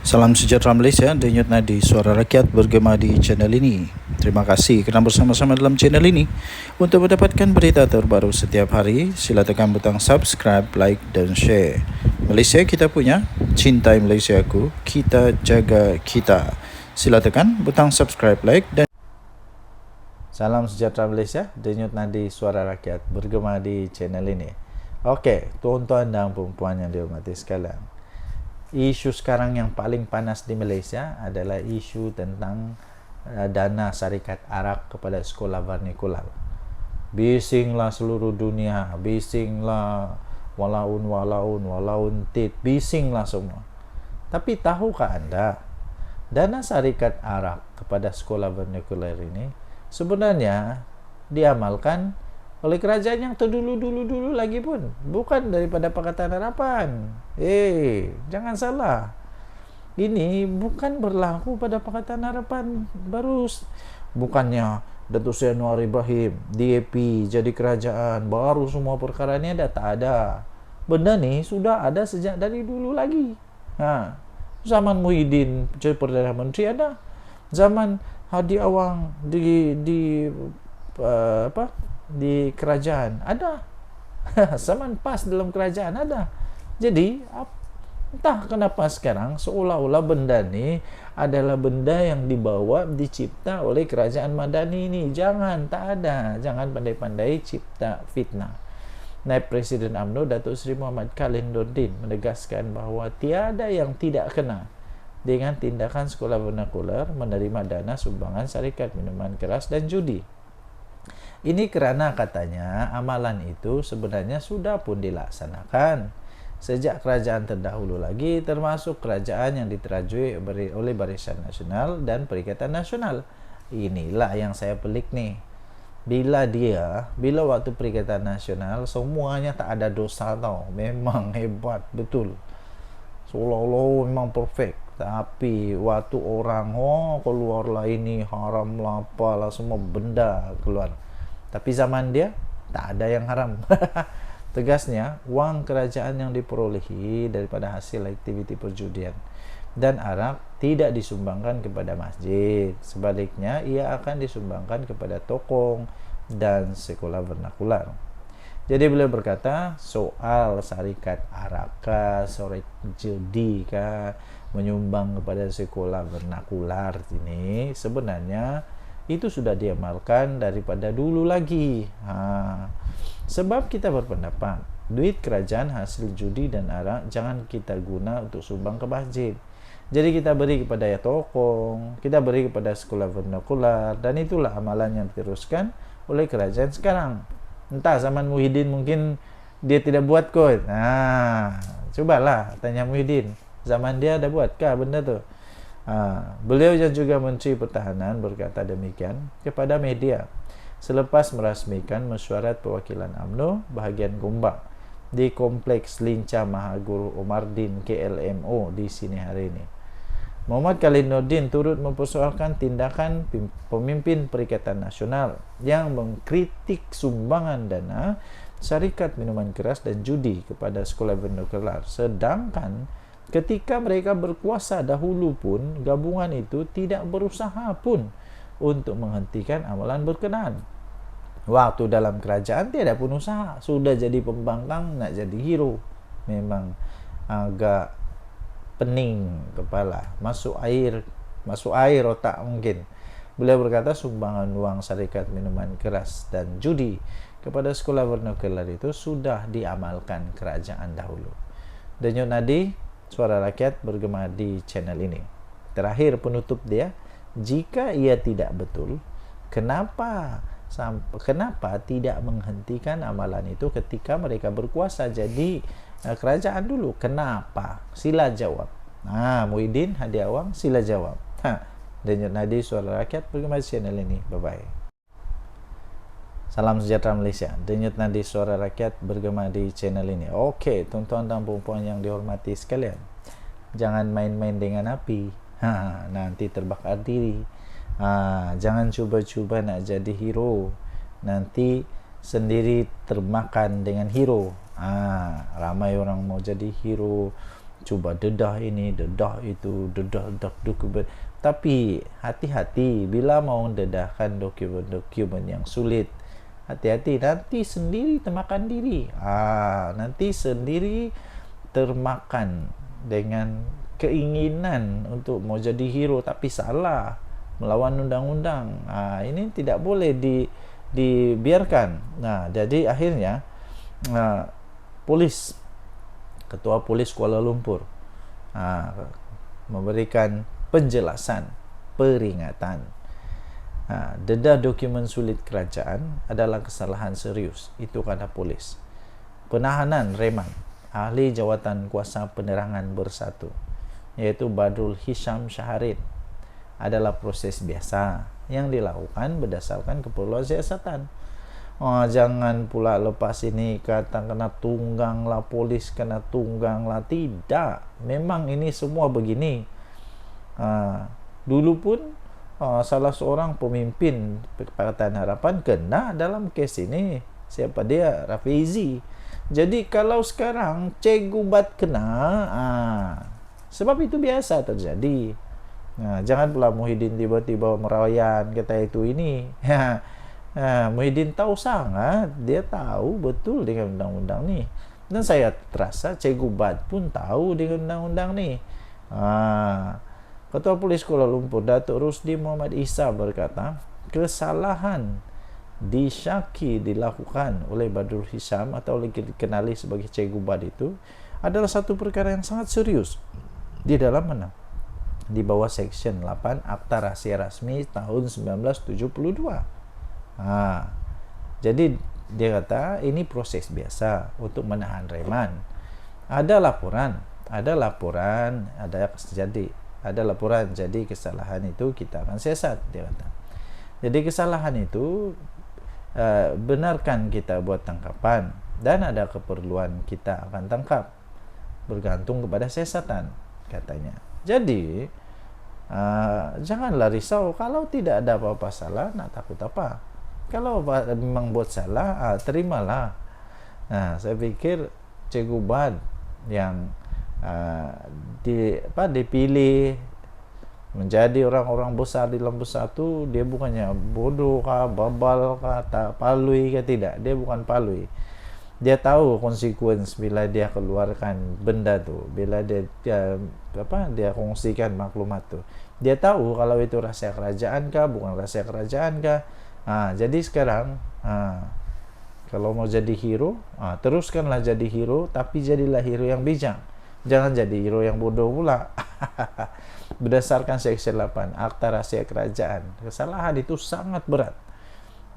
Salam sejahtera Malaysia, denyut nadi suara rakyat bergema di channel ini. Terima kasih kerana bersama-sama dalam channel ini. Untuk mendapatkan berita terbaru setiap hari, sila tekan butang subscribe, like dan share. Malaysia kita punya, cintai Malaysia aku, kita jaga kita. Sila tekan butang subscribe, like dan Salam sejahtera Malaysia, denyut nadi suara rakyat bergema di channel ini. Okey, tuan-tuan dan puan-puan yang dihormati sekalian. Isu sekarang yang paling panas di Malaysia adalah isu tentang dana syarikat Arak kepada sekolah vernikular. Bisinglah seluruh dunia, bisinglah walaun tit, bisinglah semua. Tapi tahukah anda, dana syarikat Arak kepada sekolah vernikular ini sebenarnya diamalkan oleh kerajaan yang terdulu-dulu lagi pun, bukan daripada Pakatan Harapan. Jangan salah. Ini bukan berlaku pada Pakatan Harapan baru. Bukannya Datuk Seri Anwar Ibrahim DAP jadi kerajaan baru semua perkara ni ada, tak ada. Benda ni sudah ada sejak dari dulu lagi. Zaman Muhyiddin jadi Perdana Menteri ada. Zaman Hadi Awang di kerajaan ada. Zaman PAS dalam kerajaan ada. Jadi entah kenapa sekarang seolah-olah benda ni adalah benda yang dicipta oleh kerajaan Madani ni. Jangan, tak ada. Jangan pandai-pandai cipta fitnah. Naib Presiden UMNO Datuk Seri Muhammad Khalil Nordin menegaskan bahawa tiada yang tidak kena dengan tindakan sekolah vernakular menerima dana sumbangan syarikat minuman keras dan judi. Ini kerana katanya amalan itu sebenarnya sudah pun dilaksanakan sejak kerajaan terdahulu lagi, termasuk kerajaan yang diterajui oleh Barisan Nasional dan Perikatan Nasional. Inilah yang saya pelik nih. Bila waktu Perikatan Nasional semuanya tak ada dosa tau. Memang hebat betul. Seolah-olah memang perfect. Tapi waktu orang keluarlah ini haram lah apalah, semua benda keluar. Tapi zaman dia tak ada yang haram. Tegasnya, wang kerajaan yang diperolehi daripada hasil aktiviti perjudian dan arak tidak disumbangkan kepada masjid. Sebaliknya, ia akan disumbangkan kepada tokong dan sekolah vernakular. Jadi beliau berkata, soal syarikat arak kah, syarikat judi kah, menyumbang kepada sekolah vernakular ini sebenarnya itu sudah diamalkan daripada dulu lagi. Sebab kita berpendapat duit kerajaan hasil judi dan arak jangan kita guna untuk sumbang ke masjid. Jadi kita beri kepada ya tokong, kita beri kepada sekolah vernakular, dan itulah amalan yang diteruskan oleh kerajaan sekarang. Entah zaman Muhyiddin mungkin dia tidak buat kot. Cobalah tanya Muhyiddin, zaman dia ada buatkah benda tu? Beliau yang juga Menteri Pertahanan berkata demikian kepada media selepas merasmikan mesyuarat perwakilan UMNO bahagian Gombak di Kompleks Lincah Mahaguru Omardin KLMO di sini hari ini. Muhammad Khalil Nordin turut mempersoalkan tindakan pemimpin Perikatan Nasional yang mengkritik sumbangan dana syarikat minuman keras dan judi kepada sekolah vernakular, sedangkan ketika mereka berkuasa dahulu pun gabungan itu tidak berusaha pun untuk menghentikan amalan berkenaan. Waktu dalam kerajaan tiada pun usaha, sudah jadi pembangkang nak jadi hero. Memang agak pening kepala, masuk air otak mungkin. Beliau berkata sumbangan wang syarikat minuman keras dan judi kepada sekolah vernakular itu sudah diamalkan kerajaan dahulu. Denyut nadi suara rakyat bergema di channel ini. Terakhir penutup dia, jika ia tidak betul, kenapa tidak menghentikan amalan itu ketika mereka berkuasa jadi kerajaan dulu? Kenapa? Sila jawab. Muhyiddin, Hadi Awang, sila jawab. Denyut nadi suara rakyat bergema di channel ini. Bye bye. Salam sejahtera Malaysia, denyut nadi suara rakyat bergema di channel ini. Okey, tuan-tuan dan puan-puan yang dihormati sekalian, jangan main-main dengan api. Nanti terbakar diri. Jangan cuba-cuba nak jadi hero, nanti sendiri termakan dengan hero. Ramai orang mau jadi hero, cuba dedah ini, dedah itu, dedah dokumen. Tapi hati-hati bila mau dedahkan dokumen-dokumen yang sulit. Hati-hati, nanti sendiri termakan diri. Nanti sendiri termakan dengan keinginan untuk mau jadi hero tapi salah, melawan undang-undang. Ini tidak boleh dibiarkan. Jadi akhirnya Ketua Polis Kuala Lumpur memberikan penjelasan, peringatan. Dedah dokumen sulit kerajaan adalah kesalahan serius. Itu kata polis. Penahanan reman ahli jawatan kuasa penerangan bersatu, yaitu Badrul Hisham Syaharin, adalah proses biasa yang dilakukan berdasarkan keperluan siasatan. Jangan pula lepas ini kata kena tunggang lah polis, kena tunggang lah. Tidak, memang ini semua begini. Dulu pun salah seorang pemimpin Pakatan Harapan kena dalam kes ini. Siapa dia? Rafizi. Jadi kalau sekarang Cikgu Bat kena, sebab itu biasa terjadi. Jangan pula Muhyiddin tiba-tiba merayan kata itu ini. Muhyiddin tahu sangat, dia tahu betul dengan undang-undang ni. Dan saya terasa Cikgu Bat pun tahu dengan undang-undang ni. Ketua Polis Kuala Lumpur Datuk Rusdi Muhammad Isa berkata, kesalahan disyaki dilakukan oleh Badrul Hisham atau dikenali sebagai Cikgu Bat itu adalah satu perkara yang sangat serius di dalam mana? Di bawah Seksyen 8 Akta Rahsia Rasmi tahun 1972. Jadi dia kata ini proses biasa untuk menahan reman. Ada laporan, ada laporan, jadi kesalahan itu kita akan siasat, dia kata. Jadi kesalahan itu benarkan kita buat tangkapan dan ada keperluan kita akan tangkap, bergantung kepada siasatan, katanya. Jadi janganlah risau kalau tidak ada apa-apa salah, nak takut apa? Kalau memang buat salah, terimalah. Saya pikir Cikgu Bat yang dipilih menjadi orang-orang besar di dalam bersatu, dia bukannya bodoh kah, babal kah, tak palui kah, tidak. Dia bukan palui. Dia tahu konsekuensi bila dia keluarkan benda tu, bila dia kongsikan maklumat tu. Dia tahu kalau itu rahsia kerajaan kah, bukan rahsia kerajaan kah. Jadi sekarang kalau mau jadi hero, teruskanlah jadi hero, tapi jadilah hero yang bijak. Jangan jadi hero yang bodoh pula. Berdasarkan Seksyen 8 Akta Rahsia Kerajaan, kesalahan itu sangat berat.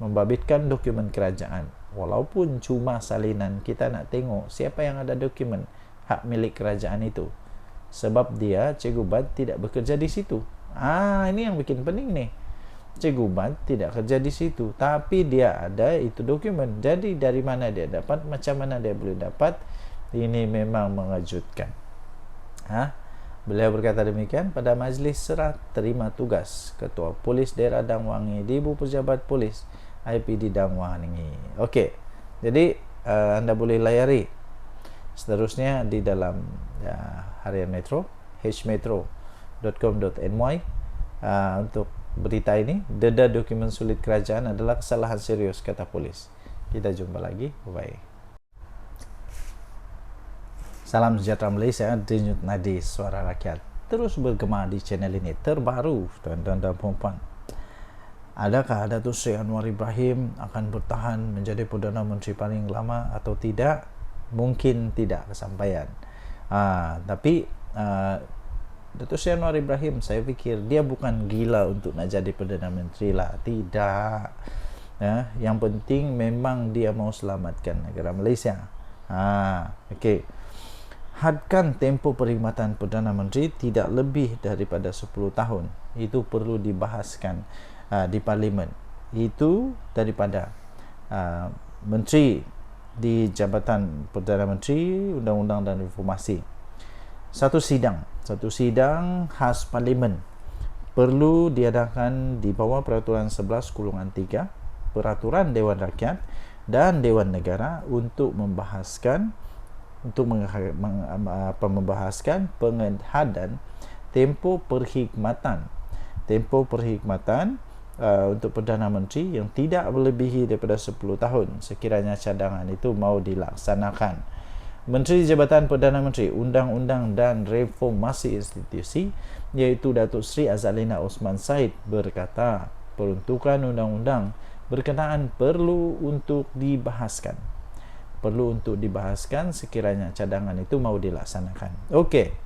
Membabitkan dokumen kerajaan, walaupun cuma salinan, kita nak tengok siapa yang ada dokumen hak milik kerajaan itu. Sebab dia, Cikgu Bat, tidak bekerja di situ. Ini yang bikin pening nih. Cikgu Bat tidak kerja di situ, tapi dia ada itu dokumen. Jadi dari mana dia dapat, macam mana dia boleh dapat? Ini memang mengejutkan. Beliau berkata demikian pada majlis serah terima tugas Ketua Polis Daerah Dang Wangi di Ibu Pejabat Polis IPD Dang Wangi. Okey, jadi anda boleh layari seterusnya di dalam Harian Metro, hmetro.com.my untuk berita ini. Dedah dokumen sulit kerajaan adalah kesalahan serius, kata polis. Kita jumpa lagi. Bye. Salam sejahtera Malaysia, denyut nadi suara rakyat terus bergema di channel ini terbaru, tuan-tuan dan puan-puan. Adakah Datuk Seri Anwar Ibrahim akan bertahan menjadi Perdana Menteri paling lama atau tidak? Mungkin tidak kesampaian. Tapi Datuk Seri Anwar Ibrahim, saya fikir dia bukan gila untuk nak jadi Perdana Menteri lah. Tidak. Yang penting memang dia mau selamatkan negara Malaysia. Okey. Hadkan tempoh perkhidmatan Perdana Menteri tidak lebih daripada 10 tahun. Itu perlu dibahaskan di Parlimen. Itu daripada Menteri di Jabatan Perdana Menteri, Undang-Undang dan Reformasi. Satu sidang khas Parlimen perlu diadakan di bawah Peraturan 11/3 Peraturan Dewan Rakyat dan Dewan Negara untuk membahaskan untuk membahaskan pengehadan tempoh perkhidmatan. Tempoh perkhidmatan untuk Perdana Menteri yang tidak melebihi daripada 10 tahun sekiranya cadangan itu mau dilaksanakan. Menteri Jabatan Perdana Menteri, Undang-Undang dan Reformasi Institusi, iaitu Datuk Seri Azalina Osman Said berkata, peruntukan undang-undang berkenaan perlu untuk dibahaskan. Perlu untuk dibahaskan sekiranya cadangan itu mau dilaksanakan. Okey.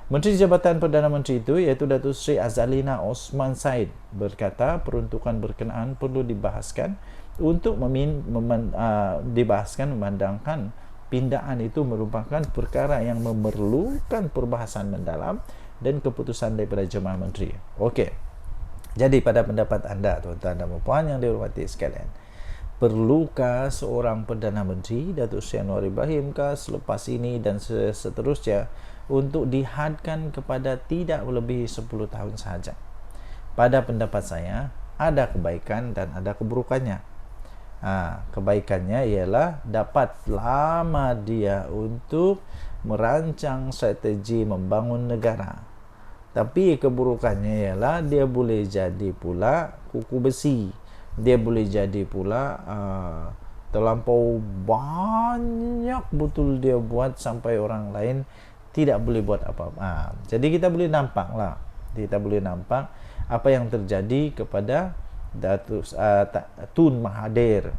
Menteri Jabatan Perdana Menteri itu iaitu Datuk Seri Azalina Osman Said berkata peruntukan berkenaan perlu dibahaskan untuk dibahaskan memandangkan pindaan itu merupakan perkara yang memerlukan perbahasan mendalam dan keputusan daripada Jemaah Menteri. Okey. Jadi pada pendapat anda, tuan-tuan dan puan yang dihormati sekalian, perlukah seorang Perdana Menteri, Datuk Seri Anwar Ibrahim selepas ini dan seterusnya untuk dihadkan kepada tidak melebihi 10 tahun sahaja? Pada pendapat saya, ada kebaikan dan ada keburukannya. Kebaikannya ialah dapat lama dia untuk merancang strategi membangun negara. Tapi keburukannya ialah dia boleh jadi pula kuku besi. Dia boleh jadi pula terlampau banyak betul dia buat sampai orang lain tidak boleh buat apa-apa. Jadi kita boleh nampak apa yang terjadi kepada Datuk Tun Mahathir.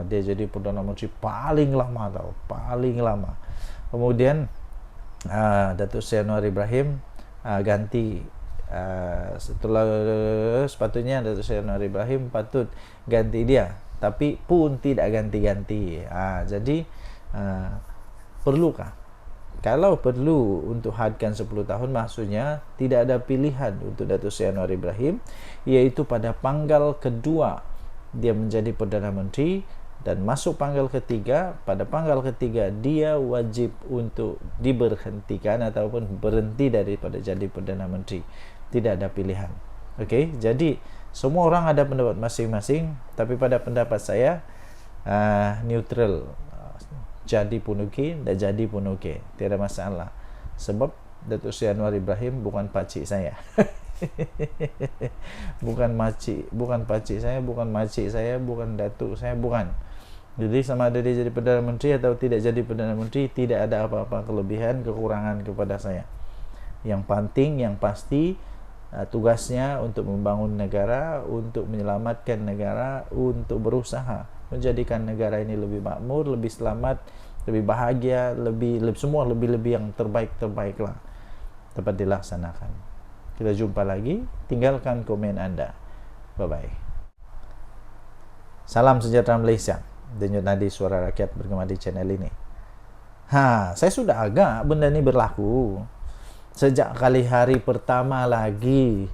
Dia jadi Perdana Menteri paling lama. Kemudian Datuk Seri Anwar Ibrahim ganti, setelah sepatutnya Datuk Seri Anwar Ibrahim patut ganti dia, tapi pun tidak ganti-ganti. Jadi perlukah? Kalau perlu untuk hadkan 10 tahun, maksudnya tidak ada pilihan untuk Datuk Seri Anwar Ibrahim, iaitu pada panggal kedua dia menjadi Perdana Menteri dan masuk panggal ketiga. Pada panggal ketiga dia wajib untuk diberhentikan ataupun berhenti daripada jadi Perdana Menteri. Tidak ada pilihan. Okey, jadi semua orang ada pendapat masing-masing, tapi pada pendapat saya neutral. Jadi pun okey, tak jadi pun okey, tiada masalah. Sebab Datuk Seri Anwar Ibrahim bukan pakcik saya. bukan pakcik saya, bukan makcik saya, bukan datuk saya, bukan. Jadi sama ada dia jadi Perdana Menteri atau tidak jadi Perdana Menteri, tidak ada apa-apa kelebihan kekurangan kepada saya. Yang penting, yang pasti, tugasnya untuk membangun negara, untuk menyelamatkan negara, untuk berusaha menjadikan negara ini lebih makmur, lebih selamat, lebih bahagia, semua lebih yang terbaik lah dapat dilaksanakan. Kita jumpa lagi. Tinggalkan komen anda. Bye-bye. Salam sejahtera Malaysia. Denyut nadi suara rakyat bergema di channel ini. Saya sudah agak benda ni berlaku sejak hari pertama lagi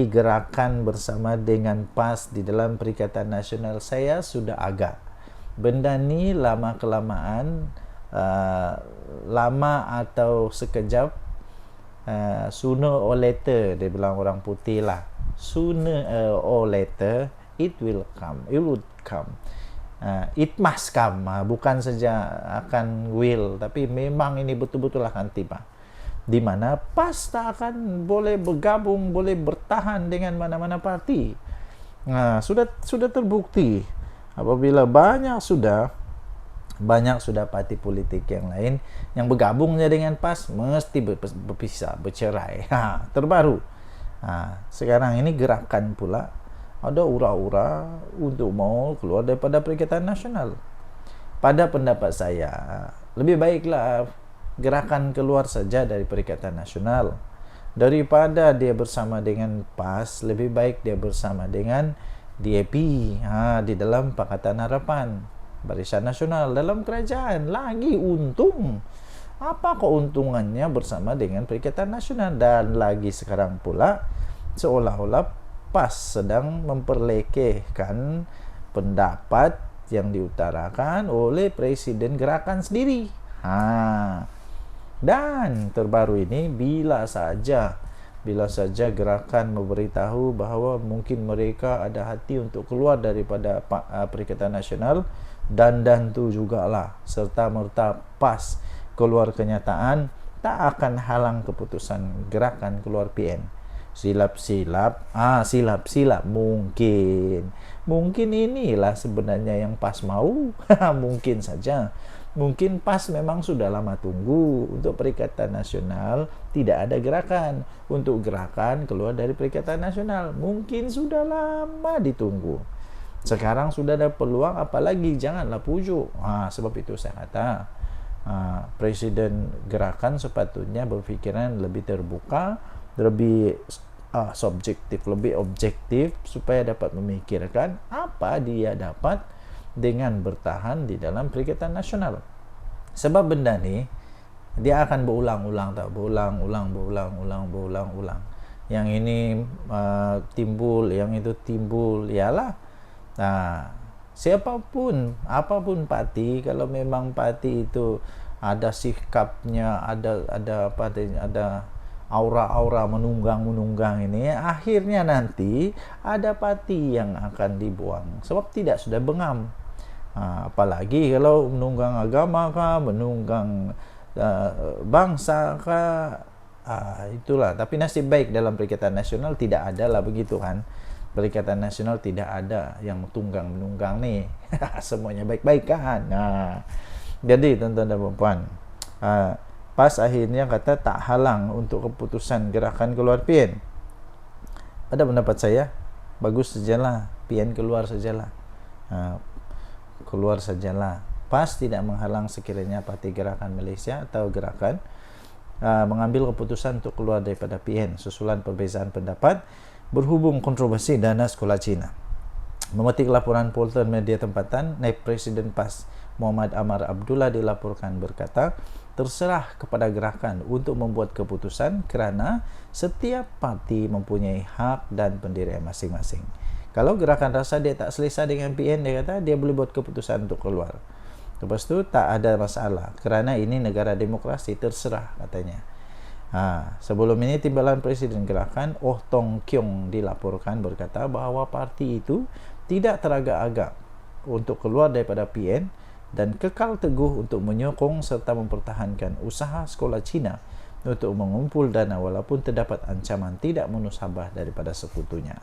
gerakan bersama dengan PAS di dalam Perikatan Nasional. Saya sudah agak benda ni lama kelamaan, lama atau sekejap, sooner or later, dia bilang orang putih lah, sooner or later it would come, it must come. Bukan saja akan will, tapi memang ini betul-betul akan tiba, di mana PAS tak akan boleh bergabung, boleh bertahan dengan mana-mana parti. Sudah terbukti apabila banyak sudah parti politik yang lain yang bergabungnya dengan PAS mesti berpisah, bercerai. Terbaru. Sekarang ini gerakan pula ada ura-ura untuk mau keluar daripada Perikatan Nasional. Pada pendapat saya, lebih baiklah gerakan keluar saja dari Perikatan Nasional daripada dia bersama dengan PAS. Lebih baik dia bersama dengan DAP di dalam Pakatan Harapan, Barisan Nasional dalam kerajaan. Lagi untung. Apa keuntungannya bersama dengan Perikatan Nasional? Dan lagi sekarang pula seolah-olah PAS sedang memperlekehkan pendapat yang diutarakan oleh Presiden Gerakan sendiri. Dan terbaru ini, bila saja gerakan memberitahu bahawa mungkin mereka ada hati untuk keluar daripada Perikatan Nasional, dan tu jugalah serta merta PAS keluar kenyataan tak akan halang keputusan gerakan keluar PN. Silap-silap mungkin inilah sebenarnya yang PAS mau. Mungkin saja, mungkin PAS memang sudah lama tunggu untuk Perikatan Nasional tidak ada gerakan, untuk gerakan keluar dari Perikatan Nasional mungkin sudah lama ditunggu. Sekarang sudah ada peluang, apalagi janganlah pujuk. Sebab itu saya kata presiden gerakan sepatutnya berpikiran lebih terbuka, lebih subjektif, lebih objektif, supaya dapat memikirkan apa dia dapat dengan bertahan di dalam Perikatan Nasional. Sebab benda ni dia akan berulang-ulang, berulang-ulang. Yang ini timbul, yang itu timbul, ialah siapapun, apapun parti, kalau memang parti itu ada sikapnya, ada aura-aura menunggang ini, akhirnya nanti ada parti yang akan dibuang sebab tidak sudah bengam. Apalagi kalau menunggang agama kah, menunggang bangsa kah, itulah. Tapi nasib baik dalam Perikatan Nasional tidak ada lah begitu kan. Perikatan Nasional tidak ada yang tunggang menunggang nih. Semuanya baik-baik kan. Jadi tuan-tuan dan puan, PAS akhirnya kata tak halang untuk keputusan gerakan keluar PN. Pada pendapat saya, bagus sajalah, PN keluar sajalah. Keluar sajalah. PAS tidak menghalang sekiranya Parti Gerakan Malaysia atau gerakan mengambil keputusan untuk keluar daripada PN susulan perbezaan pendapat berhubung kontroversi dana sekolah Cina. Memetik laporan portal media tempatan, Naib Presiden PAS Muhammad Amar Abdullah dilaporkan berkata, terserah kepada gerakan untuk membuat keputusan kerana setiap parti mempunyai hak dan pendirian masing-masing. Kalau gerakan rasa dia tak selesa dengan PN, dia kata dia boleh buat keputusan untuk keluar. Lepas tu tak ada masalah kerana ini negara demokrasi, terserah katanya. Sebelum ini timbalan Presiden Gerakan Oh Tong Kiong dilaporkan berkata bahawa parti itu tidak teragak-agak untuk keluar daripada PN dan kekal teguh untuk menyokong serta mempertahankan usaha sekolah Cina untuk mengumpul dana walaupun terdapat ancaman tidak musabah daripada sekutunya.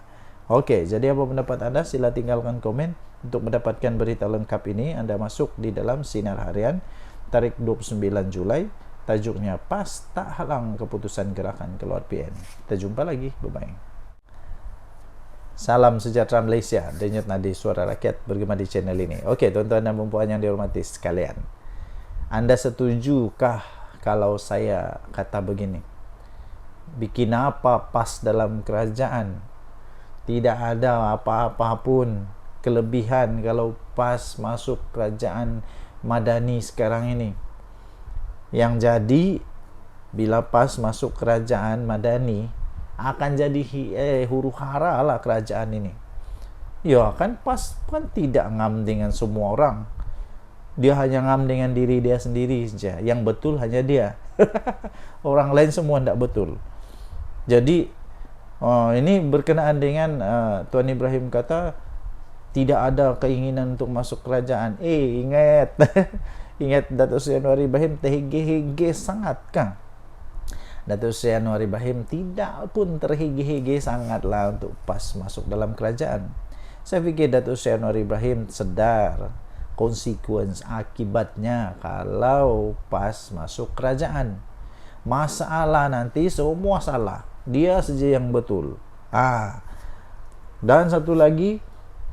Okey, jadi apa pendapat anda? Sila tinggalkan komen. Untuk mendapatkan berita lengkap ini, anda masuk di dalam Sinar Harian tarikh 29 Julai. Tajuknya PAS tak halang keputusan gerakan keluar PN. Kita jumpa lagi. Bye-bye. Salam sejahtera Malaysia. Denyut nadi suara rakyat bergema di channel ini. Okey, tuan-tuan dan puan yang dihormati sekalian. Anda setujukah kalau saya kata begini? Bikin apa PAS dalam kerajaan? Tidak ada apa-apa pun kelebihan kalau PAS masuk kerajaan Madani sekarang ini. Yang jadi, bila PAS masuk kerajaan Madani, akan jadi huru hara lah kerajaan ini. Ya kan, PAS kan tidak ngam dengan semua orang. Dia hanya ngam dengan diri dia sendiri saja. Yang betul hanya dia. Orang lain semua tidak betul. Jadi ini berkenaan dengan Tuan Ibrahim kata tidak ada keinginan untuk masuk kerajaan. Ingat ingat Datuk Seri Anwar Ibrahim terhege-hege sangat kan. Datuk Seri Anwar Ibrahim tidak pun terhege-hege sangatlah untuk PAS masuk dalam kerajaan. Saya fikir Datuk Seri Anwar Ibrahim sedar konsekuensi akibatnya kalau PAS masuk kerajaan. Masalah nanti semua salah. Dia saja yang betul. Dan satu lagi,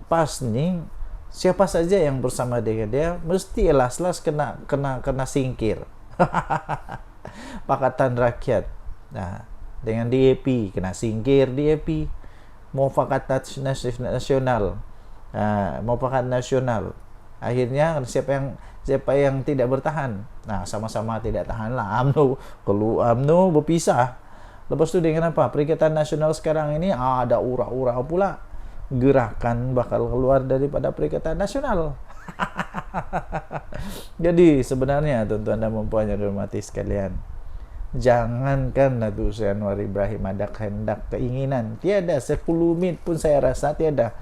PAS ni siapa saja yang bersama dengan dia mesti las-las kena singkir. Pakatan Rakyat. Dengan DAP kena singkir DAP. Muafakat Nasional. Muafakat Nasional. Akhirnya siapa yang tidak bertahan. Sama-sama tidak tahanlah. UMNO berpisah. Lepas tu dengan apa? Perikatan Nasional sekarang ini ada ura-ura pula. Gerakan bakal keluar daripada Perikatan Nasional. Jadi sebenarnya tuan-tuan dan puan yang dihormati sekalian, jangankan Datuk Seri Anwar Ibrahim ada kehendak, keinginan, tiada 10 minit pun saya rasa tiada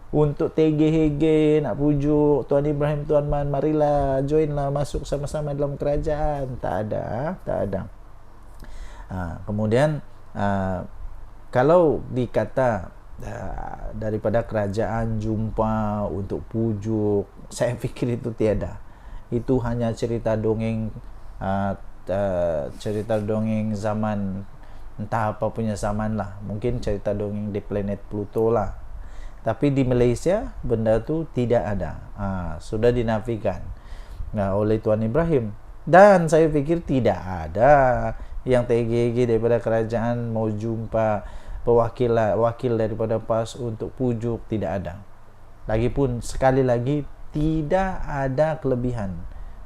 untuk TGHG nak pujuk Tuan Ibrahim, Tuan Man, marilah joinlah masuk sama-sama dalam kerajaan. Tak ada. Kemudian kalau dikata daripada kerajaan jumpa untuk pujuk, saya fikir itu tiada. Itu hanya cerita dongeng, cerita dongeng zaman entah apa punya zaman lah. Mungkin cerita dongeng di planet Pluto lah. Tapi di Malaysia benda tu tidak ada, sudah dinafikan oleh Tuan Ibrahim. Dan saya fikir tidak ada yang TGG daripada kerajaan mau jumpa wakil daripada PAS untuk pujuk, tidak ada. Lagipun sekali lagi tidak ada kelebihan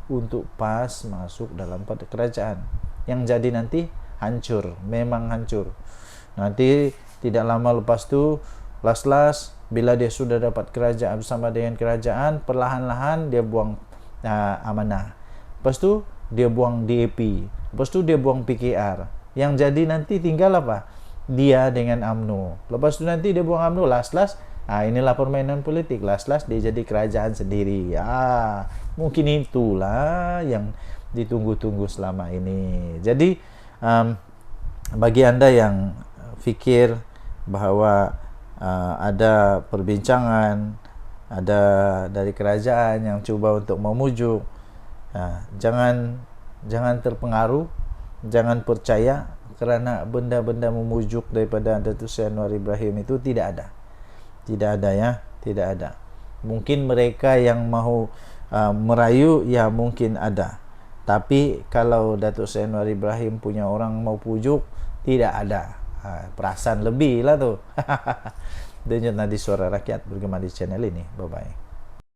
untuk PAS masuk dalam kerajaan. Yang jadi nanti hancur, memang hancur. Nanti tidak lama lepas tu las-las bila dia sudah dapat kerajaan bersama dengan kerajaan, perlahan-lahan dia buang amanah. Lepas tu dia buang DAP. Lepas tu dia buang PKR. Yang jadi nanti tinggal apa? Dia dengan UMNO. Lepas tu nanti dia buang UMNO, las-las inilah permainan politik. Las-las dia jadi kerajaan sendiri. Mungkin itulah yang ditunggu-tunggu selama ini. Jadi bagi anda yang fikir bahawa ada perbincangan, ada dari kerajaan yang cuba untuk memujuk, jangan terpengaruh, jangan percaya, kerana benda-benda memujuk daripada Datuk Seri Anwar Ibrahim itu tidak ada. Mungkin mereka yang mahu merayu, ya mungkin ada. Tapi kalau Datuk Seri Anwar Ibrahim punya orang mau pujuk, tidak ada. Perasaan lebih lah tu. Denyut Nadi Suara Rakyat bergema di channel ini. Bye bye.